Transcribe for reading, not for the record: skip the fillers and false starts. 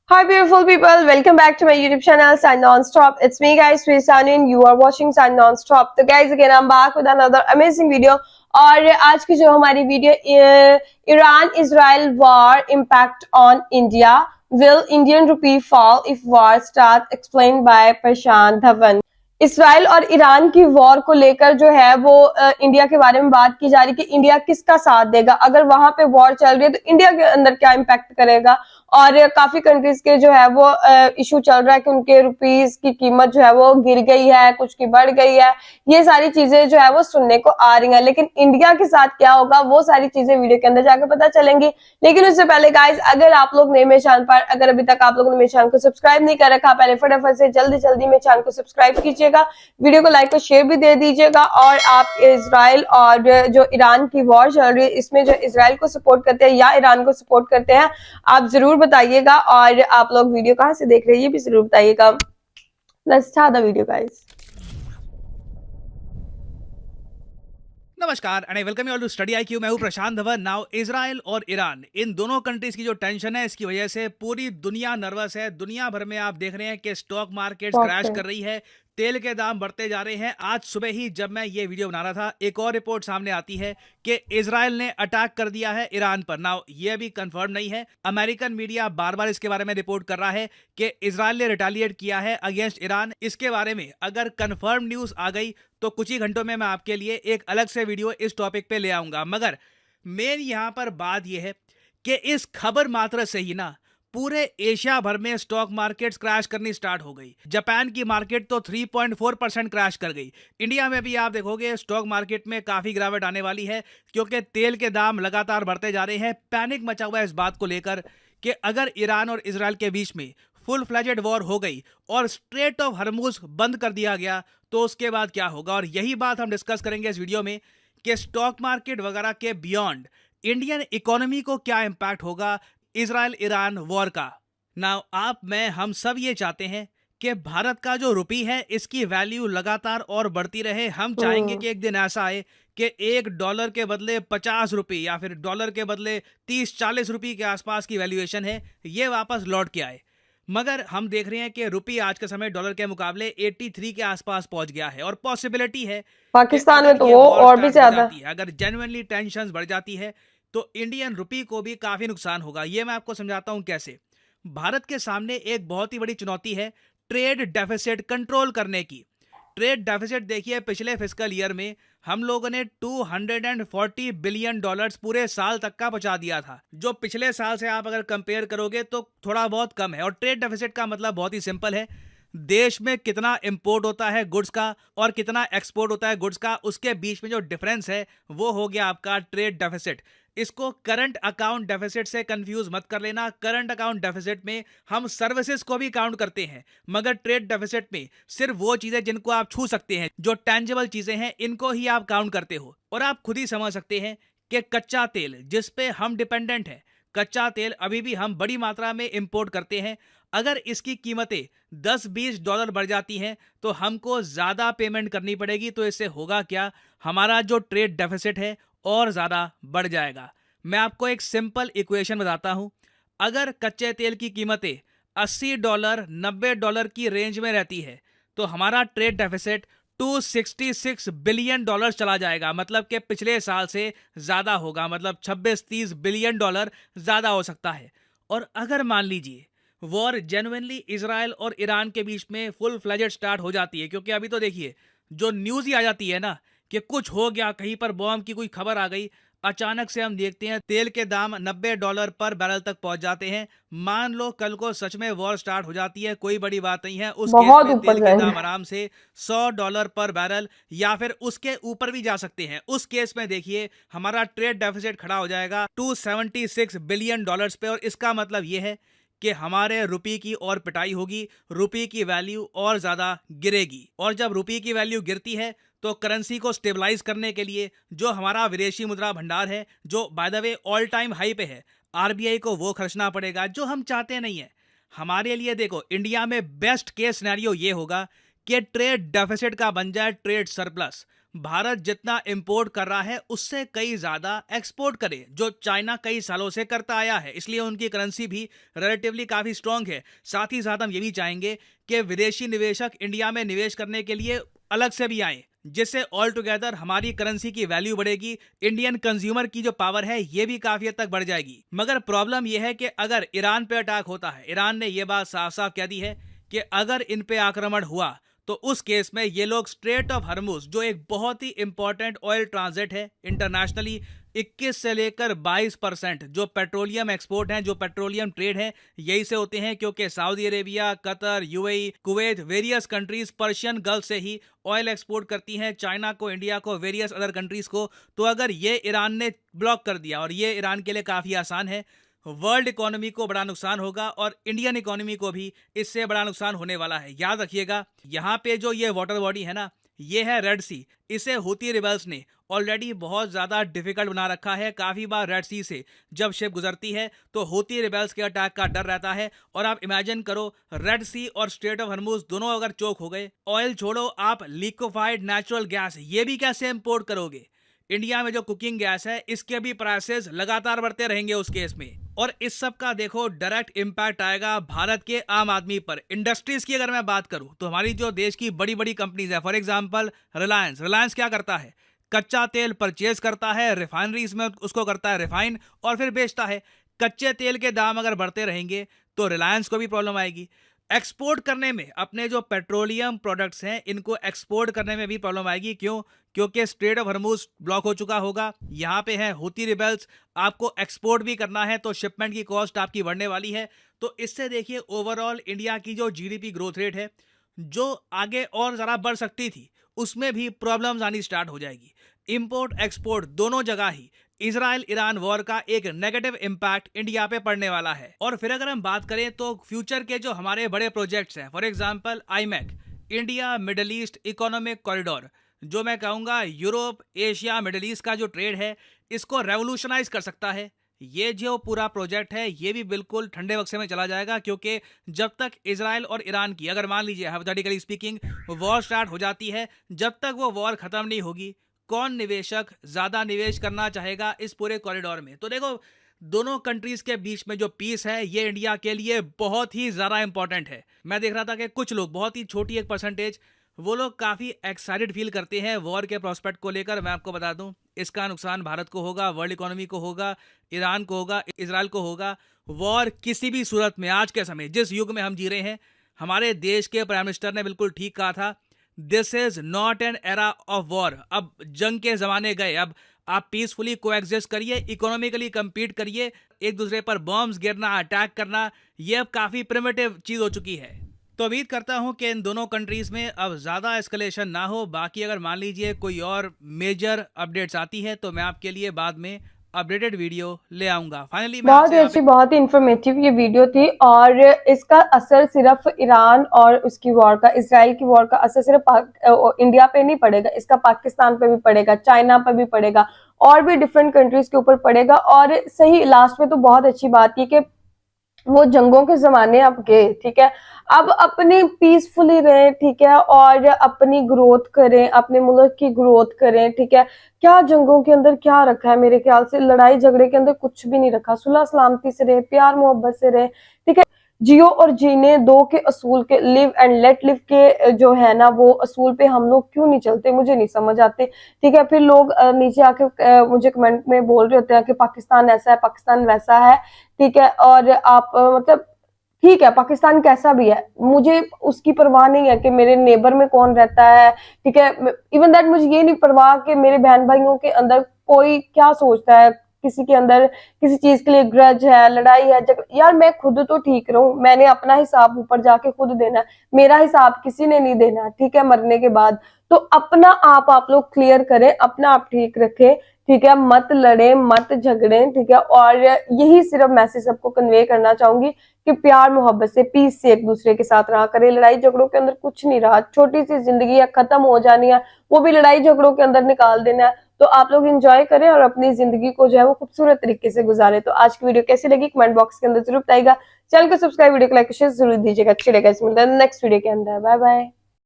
Hi beautiful people, welcome back to my YouTube channel Sign Non-Stop. It's me guys, Srisani and you are watching Sign Non-Stop. तो guys again I'm back with another amazing video और आज की जो हमारी video Iran Israel war impact on India, will Indian rupee fall if war start, explained by Prashant Dhawan. Israel और Iran की war को लेकर जो है वो इंडिया के बारे में बात की जा रही है कि इंडिया किसका साथ देगा, अगर वहां पे वॉर चल रही है तो इंडिया के अंदर क्या इम्पैक्ट करेगा। और काफी कंट्रीज के जो है वो इशू चल रहा है कि उनके रुपीस की कीमत जो है वो गिर गई है, कुछ की बढ़ गई है, ये सारी चीजें जो है वो सुनने को आ रही हैं। लेकिन इंडिया के साथ क्या होगा वो सारी चीजें वीडियो के अंदर जाकर पता चलेंगी। लेकिन उससे पहले गाइज, अगर आप लोग नए मेरे चैनल पर, अगर अभी तक आप लोगों ने मेरे चैनल को सब्सक्राइब नहीं कर रखा, पहले फटाफट से जल्दी मेरे चैनल को सब्सक्राइब कीजिएगा, वीडियो को लाइक और शेयर भी दे दीजिएगा। और आप इजराइल और जो ईरान की वॉर चल रही है इसमें जो इजराइल को सपोर्ट करते हैं या ईरान को सपोर्ट करते हैं आप जरूर बताइएगा, और आप लोग वीडियो कहां से देख रहे हैं ये भी जरूर बताइएगा। Let's start the video guys. नमस्कार and I welcome you all to Study IQ. मैं हूं प्रशांत धवन। नाउ इजराइल और ईरान, इन दोनों कंट्रीज की जो टेंशन है इसकी वजह से पूरी दुनिया नर्वस है। दुनिया भर में आप देख रहे हैं कि स्टॉक मार्केट क्रैश कर रही है, तेल के दाम बढ़ते जा रहे हैं। आज सुबह ही जब मैं ये वीडियो बना रहा था एक और रिपोर्ट सामने आती है कि इजराइल ने अटैक कर दिया है ईरान पर। नाउ ये अभी कंफर्म नहीं है, अमेरिकन मीडिया बार बार इसके बारे में रिपोर्ट कर रहा है कि इजराइल ने रिटेलिएट किया है अगेंस्ट ईरान। इसके बारे में अगर कंफर्म न्यूज आ गई तो कुछ ही घंटों में मैं आपके लिए एक अलग से वीडियो इस टॉपिक पे ले आऊंगा। मगर मेन यहाँ पर बात यह है कि इस खबर मात्र से ही ना पूरे एशिया भर में स्टॉक मार्केट्स क्रैश करनी स्टार्ट हो गई। जापान की मार्केट तो 3.4% क्रैश कर गई। इंडिया में भी आप देखोगे स्टॉक मार्केट में काफी गिरावट आने वाली है क्योंकि तेल के दाम लगातार बढ़ते जा रहे हैं। पैनिक मचा हुआ है इस बात को लेकर कि अगर ईरान और इजराइल के बीच में फुल फ्लेजेड वॉर हो गई और स्ट्रेट ऑफ हर्मुज बंद कर दिया गया तो उसके बाद क्या होगा। और यही बात हम डिस्कस करेंगे इस वीडियो में कि स्टॉक मार्केट वगैरह के बियॉन्ड इंडियन इकोनॉमी को क्या इंपैक्ट होगा इजराइल ईरान वॉर का। नाउ आप मैं हम सब ये चाहते हैं कि भारत का जो रुपी है इसकी वैल्यू लगातार और बढ़ती रहे। हम चाहेंगे कि एक दिन ऐसा आए कि $1 के बदले 50 रुपये या फिर डॉलर के बदले 30-40 रुपये के आसपास की वैल्यूएशन है ये वापस लौट के आए। मगर हम देख रहे हैं कि रुपी आज के समय डॉलर के मुकाबले 83 के आसपास पहुंच गया है और पॉसिबिलिटी है पाकिस्तान में तो वो और भी ज्यादा, अगर जेन्युइनली टेंशन बढ़ जाती है तो इंडियन रुपी को भी काफी नुकसान होगा। ये मैं आपको समझाता हूं कैसे। भारत के सामने एक बहुत ही बड़ी चुनौती है ट्रेड डेफिसिट कंट्रोल करने की। ट्रेड डेफिसिट देखिए, पिछले फिस्कल ईयर में हम लोगों ने $240 बिलियन पूरे साल तक का बचा दिया था, जो पिछले साल से आप अगर कंपेयर करोगे तो थोड़ा बहुत कम है। और ट्रेड डेफिसिट का मतलब बहुत ही सिंपल है, देश में कितना इंपोर्ट होता है गुड्स का और कितना एक्सपोर्ट होता है गुड्स का, उसके बीच में जो डिफरेंस है वो हो गया आपका ट्रेड डेफिसिट। इसको करंट अकाउंट डेफिसिट से कंफ्यूज मत कर लेना। करंट अकाउंट डेफिसिट में हम सर्विसेज को भी काउंट करते हैं, मगर ट्रेड डेफिसिट में सिर्फ वो चीजें जिनको आप छू सकते हैं, जो टेंजिबल चीजें हैं, इनको ही आप काउंट करते हो। और आप खुद ही समझ सकते हैं कि कच्चा तेल जिस पे हम डिपेंडेंट हैं, कच्चा तेल अभी भी हम बड़ी मात्रा में इंपोर्ट करते हैं। अगर इसकी कीमतें $10-20 बढ़ जाती हैं तो हमको ज़्यादा पेमेंट करनी पड़ेगी। तो इससे होगा क्या, हमारा जो ट्रेड डेफिसिट है और ज़्यादा बढ़ जाएगा। मैं आपको एक सिंपल इक्वेशन बताता हूं। अगर कच्चे तेल की कीमतें $80 $90 की रेंज में रहती है तो हमारा ट्रेड डेफिसिट $266 बिलियन चला जाएगा। मतलब कि पिछले साल से ज़्यादा होगा, मतलब 26-30 बिलियन ज़्यादा हो सकता है। और अगर मान लीजिए वॉर जेन्युइनली इजराइल और ईरान के बीच में फुल फ्लेजेड स्टार्ट हो जाती है, क्योंकि अभी तो देखिए जो न्यूज़ ही आ जाती है ना कि कुछ हो गया, कहीं पर बॉम्ब की कोई खबर आ गई, अचानक से हम देखते हैं तेल के दाम $90 पर बैरल तक पहुंच जाते हैं। मान लो कल को सच में वॉर स्टार्ट हो जाती है, कोई बड़ी बात नहीं है, उस केस में तेल के दाम आराम से $100 पर बैरल या फिर उसके ऊपर भी जा सकते हैं। उस केस में देखिए हमारा ट्रेड डेफिसिट खड़ा हो जाएगा $276 बिलियन पे। और इसका मतलब यह है कि हमारे रुपये की और पिटाई होगी, रुपये की वैल्यू और ज़्यादा गिरेगी। और जब रुपये की वैल्यू गिरती है तो करेंसी को स्टेबलाइज करने के लिए जो हमारा विदेशी मुद्रा भंडार है, जो by the way all time high पे है, आरबीआई को वो खर्चना पड़ेगा, जो हम चाहते नहीं है। हमारे लिए देखो इंडिया में बेस्ट केस सिनेरियो ये होगा कि ट्रेड डेफिसिट का बन जाए ट्रेड सरप्लस। भारत जितना इंपोर्ट कर रहा है उससे कई ज्यादा एक्सपोर्ट करे, जो चाइना कई सालों से करता आया है। इसलिए उनकी करेंसी भी रिलेटिवली काफी स्ट्रांग है। साथ ही साथ हम ये भी चाहेंगे कि विदेशी निवेशक इंडिया में निवेश करने के लिए अलग से भी आए, जिससे ऑल टुगेदर हमारी करेंसी की वैल्यू बढ़ेगी, इंडियन कंज्यूमर की जो पावर है ये भी काफी हद तक बढ़ जाएगी। मगर प्रॉब्लम यह है कि अगर ईरान पे अटैक होता है, ईरान ने यह बात साफ साफ कह दी है कि अगर इन पे आक्रमण हुआ तो उस केस में ये लोग स्ट्रेट ऑफ हर्मुज, जो एक बहुत ही इंपॉर्टेंट ऑयल ट्रांजिट है इंटरनेशनली, 21 से लेकर 22% जो पेट्रोलियम एक्सपोर्ट हैं, जो पेट्रोलियम ट्रेड है, यही से होते हैं, क्योंकि Saudi Arabia, Qatar, UAE, Kuwait, various countries Persian gulf से ही ऑयल एक्सपोर्ट करती हैं चाइना को, इंडिया को, वेरियस अदर कंट्रीज को। तो अगर ये ईरान ने ब्लॉक कर दिया, और ये ईरान के लिए काफी आसान है, वर्ल्ड इकोनॉमी को बड़ा नुकसान होगा और इंडियन इकोनॉमी को भी इससे बड़ा नुकसान होने वाला है। याद रखिएगा, यहाँ पे जो ये वाटर बॉडी है ना, ये है रेड सी। इसे हूती रिबेल्स ने ऑलरेडी बहुत ज़्यादा डिफिकल्ट बना रखा है। काफ़ी बार रेड सी से जब शिप गुजरती है तो हूती रिबेल्स के अटैक का डर रहता है। और आप इमेजिन करो, रेड सी और स्ट्रेट ऑफ हर्मुज दोनों अगर चोक हो गए, ऑयल छोड़ो, आप लिक्विफाइड नेचुरल गैस ये भी कैसे इंपोर्ट करोगे? इंडिया में जो कुकिंग गैस है इसके भी प्राइसेस लगातार बढ़ते रहेंगे उस केस में। और इस सब का देखो डायरेक्ट इम्पैक्ट आएगा भारत के आम आदमी पर। इंडस्ट्रीज की अगर मैं बात करूं तो हमारी जो देश की बड़ी बड़ी कंपनीज है, फॉर एग्जांपल रिलायंस क्या करता है? कच्चा तेल परचेज करता है, रिफाइनरीज में उसको करता है रिफाइन और फिर बेचता है। कच्चे तेल के दाम अगर बढ़ते रहेंगे तो रिलायंस को भी प्रॉब्लम आएगी। एक्सपोर्ट करने में अपने जो पेट्रोलियम प्रोडक्ट्स हैं इनको एक्सपोर्ट करने में भी प्रॉब्लम आएगी। क्यों? क्योंकि स्ट्रेट ऑफ हर्मुज ब्लॉक हो चुका होगा, यहाँ पे है हूती रिबेल्स, आपको एक्सपोर्ट भी करना है तो शिपमेंट की कॉस्ट आपकी बढ़ने वाली है। तो इससे देखिए ओवरऑल इंडिया की जो जीडीपी ग्रोथ रेट है, जो आगे और ज़रा बढ़ सकती थी, उसमें भी प्रॉब्लम्स आनी स्टार्ट हो जाएगी। इंपोर्ट एक्सपोर्ट दोनों जगह ही इजराइल ईरान वॉर का एक नेगेटिव इंपैक्ट इंडिया पे पड़ने वाला है। और फिर अगर हम बात करें तो फ्यूचर के जो हमारे बड़े प्रोजेक्ट्स हैं, for example iMac, India middle east economic corridor, जो मैं कहूँगा यूरोप एशिया मिडल ईस्ट का जो ट्रेड है इसको रेवोल्यूशनाइज कर सकता है। ये जो पूरा प्रोजेक्ट है ये भी बिल्कुल ठंडे बक्से में चला जाएगा, क्योंकि जब तक इजराइल और ईरान की, अगर मान लीजिए हाइपोथेटिकली स्पीकिंग, वॉर स्टार्ट हो जाती है, जब तक वो वॉर खत्म नहीं होगी, कौन निवेशक ज्यादा निवेश करना चाहेगा इस पूरे कॉरिडोर में? तो देखो, दोनों कंट्रीज के बीच में जो पीस है ये इंडिया के लिए बहुत ही ज्यादा इंपॉर्टेंट है। मैं देख रहा था कि कुछ लोग, बहुत ही छोटी एक परसेंटेज, वो लोग काफी एक्साइटेड फील करते हैं वॉर के प्रोस्पेक्ट को लेकर। मैं आपको बता दूं, इसका नुकसान भारत को होगा, वर्ल्ड इकोनॉमी को होगा, ईरान को होगा, इजराइल को होगा। वॉर किसी भी सूरत में आज के समय, जिस युग में हम जी रहे हैं, हमारे देश के प्राइम मिनिस्टर ने बिल्कुल ठीक कहा था, this is not an era of war. अब जंग के जमाने गए, अब आप पीसफुली कोएग्जिस्ट करिए, इकोनॉमिकली compete करिए। एक दूसरे पर बॉम्ब्स गिरना, अटैक करना, ये अब काफी प्रिमिटिव चीज हो चुकी है। तो उम्मीद करता हूं कि इन दोनों कंट्रीज में अब ज्यादा एस्केलेशन ना हो। बाकी अगर मान लीजिए कोई और मेजर अपडेट्स आती है तो मैं आपके लिए बाद में अपडेटेड वीडियो ले आऊंगा। फाइनली बहुत ही अच्छी, बहुत ही इंफॉर्मेटिव ये वीडियो थी। और इसका असर सिर्फ ईरान और उसकी वॉर का, इसराइल की वॉर का असर सिर्फ इंडिया पे नहीं पड़ेगा, इसका पाकिस्तान पे भी पड़ेगा, चाइना पे भी पड़ेगा, और भी डिफरेंट कंट्रीज के ऊपर पड़ेगा। और सही लास्ट में तो बहुत अच्छी बात की कि वो जंगों के जमाने अब गए, ठीक है, अब अपनी पीसफुली रहें, ठीक है, और अपनी ग्रोथ करें, अपने मुल्क की ग्रोथ करें, ठीक है। क्या जंगों के अंदर क्या रखा है? मेरे ख्याल से लड़ाई झगड़े के अंदर कुछ भी नहीं रखा। सुलह सलामती से रहे, प्यार मोहब्बत से रहे, ठीक है। जियो और जीने दो के असूल के, लिव एंड लेट लिव के जो है ना, वो असूल पे हम लोग क्यों नहीं चलते, मुझे नहीं समझ आते, ठीक है। फिर लोग नीचे आके मुझे कमेंट में बोल रहे होते हैं कि पाकिस्तान ऐसा है, पाकिस्तान वैसा है, ठीक है। और आप मतलब ठीक है, पाकिस्तान कैसा भी है, मुझे उसकी परवाह नहीं है कि मेरे नेबर में कौन रहता है, ठीक है। इवन दैट मुझे ये नहीं परवाह कि मेरे बहन भाइयों के अंदर कोई क्या सोचता है, किसी के अंदर किसी चीज के लिए ग्रज है, लड़ाई है, यार मैं खुद तो ठीक रहूं, मैंने अपना हिसाब ऊपर जाके खुद देना है, मेरा हिसाब किसी ने नहीं देना, ठीक है, मरने के बाद। तो अपना आप लोग क्लियर करें, अपना आप ठीक रखें, ठीक है, मत लड़े, मत झगड़े, ठीक है। और यही सिर्फ मैसेज सबको कन्वे करना चाहूंगी कि प्यार मोहब्बत से, पीस से एक दूसरे के साथ रहा करें। लड़ाई झगड़ों के अंदर कुछ नहीं रहा, छोटी सी जिंदगी है, खत्म हो जानी है, वो भी लड़ाई झगड़ों के अंदर निकाल देना है। तो आप लोग एंजॉय करें और अपनी जिंदगी को जो है वो खूबसूरत तरीके से गुजारें। तो आज की वीडियो कैसी लगी कमेंट बॉक्स के अंदर जरूर बताइएगा। चैनल को सब्सक्राइब, वीडियो को लाइक शेयर जरूर दीजिएगा। अच्छी लगा, मिलता है नेक्स्ट वीडियो के अंदर। Bye bye.